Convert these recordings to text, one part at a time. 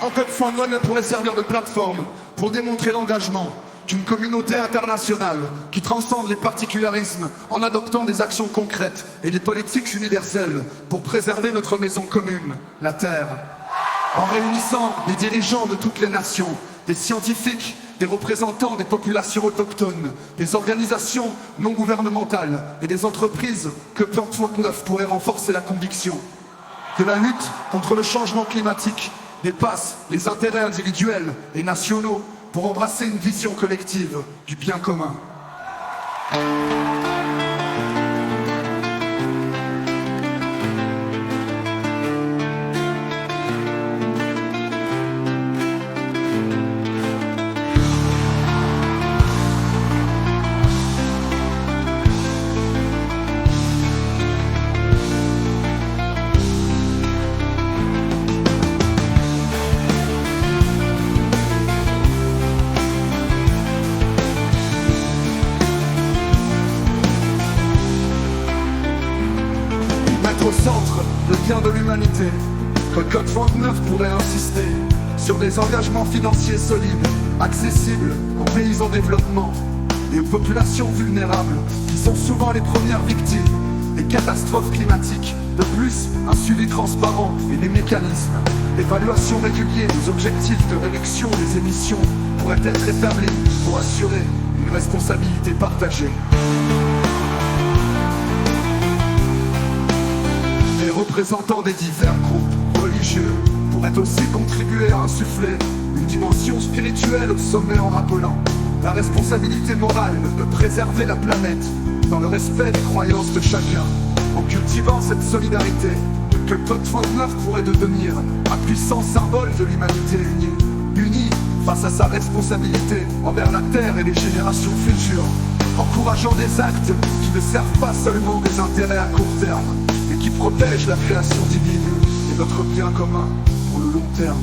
En fait, Fondone pourrait servir de plateforme pour démontrer l'engagement d'une communauté internationale qui transcende les particularismes en adoptant des actions concrètes et des politiques universelles pour préserver notre maison commune, la Terre. En réunissant des dirigeants de toutes les nations, des scientifiques, des représentants des populations autochtones, des organisations non gouvernementales et des entreprises que COP29 pourrait renforcer la conviction que la lutte contre le changement climatique dépasse les intérêts individuels et nationaux pour embrasser une vision collective du bien commun. Mettre au centre le bien de l'humanité, que COP29 pourrait insister sur des engagements financiers solides, accessibles aux pays en développement et aux populations vulnérables qui sont souvent les premières victimes des catastrophes climatiques. De plus, un suivi transparent et des mécanismes d'évaluation réguliers des objectifs de réduction des émissions pourraient être établis pour assurer une responsabilité partagée. Les représentants des divers groupes religieux pourraient aussi contribuer à insuffler une dimension spirituelle au sommet en rappelant la responsabilité morale de préserver la planète dans le respect des croyances de chacun. En cultivant cette solidarité, que COP29 pourrait devenir un puissant symbole de l'humanité unie face à sa responsabilité envers la Terre et les générations futures, encourageant des actes qui ne servent pas seulement des intérêts à court terme, et qui protègent la création divine et notre bien commun pour le long terme.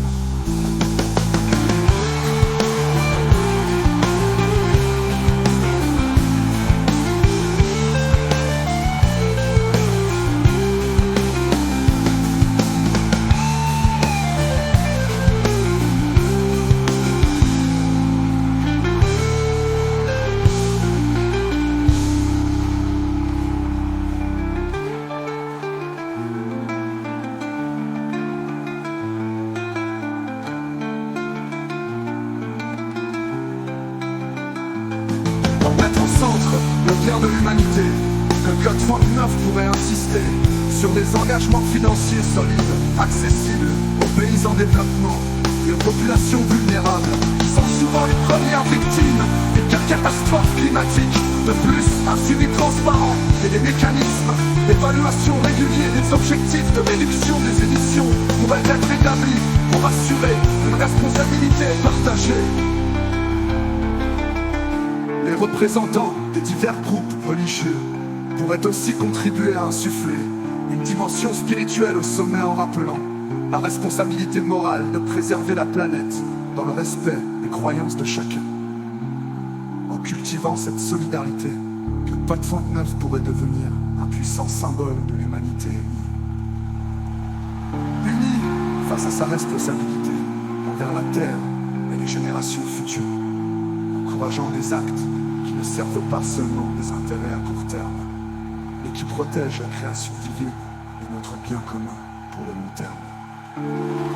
Le bien de l'humanité, que COP29 pourrait insister sur des engagements financiers solides, accessibles aux pays en développement et aux populations vulnérables, qui sont souvent les premières victimes des catastrophes climatiques. De plus, un suivi transparent et des mécanismes d'évaluation réguliers des objectifs de réduction des émissions pourraient être établis pour assurer une responsabilité partagée. Les représentants des divers groupes religieux pourraient aussi contribuer à insuffler une dimension spirituelle au sommet en rappelant la responsabilité morale de préserver la planète dans le respect des croyances de chacun. En cultivant cette solidarité, que COP29 pourrait devenir un puissant symbole de l'humanité unie face à sa responsabilité envers la Terre et les générations futures, encourageant des actes qui ne servent pas seulement des intérêts à court terme, mais qui protègent la création divine et notre bien commun pour le long terme.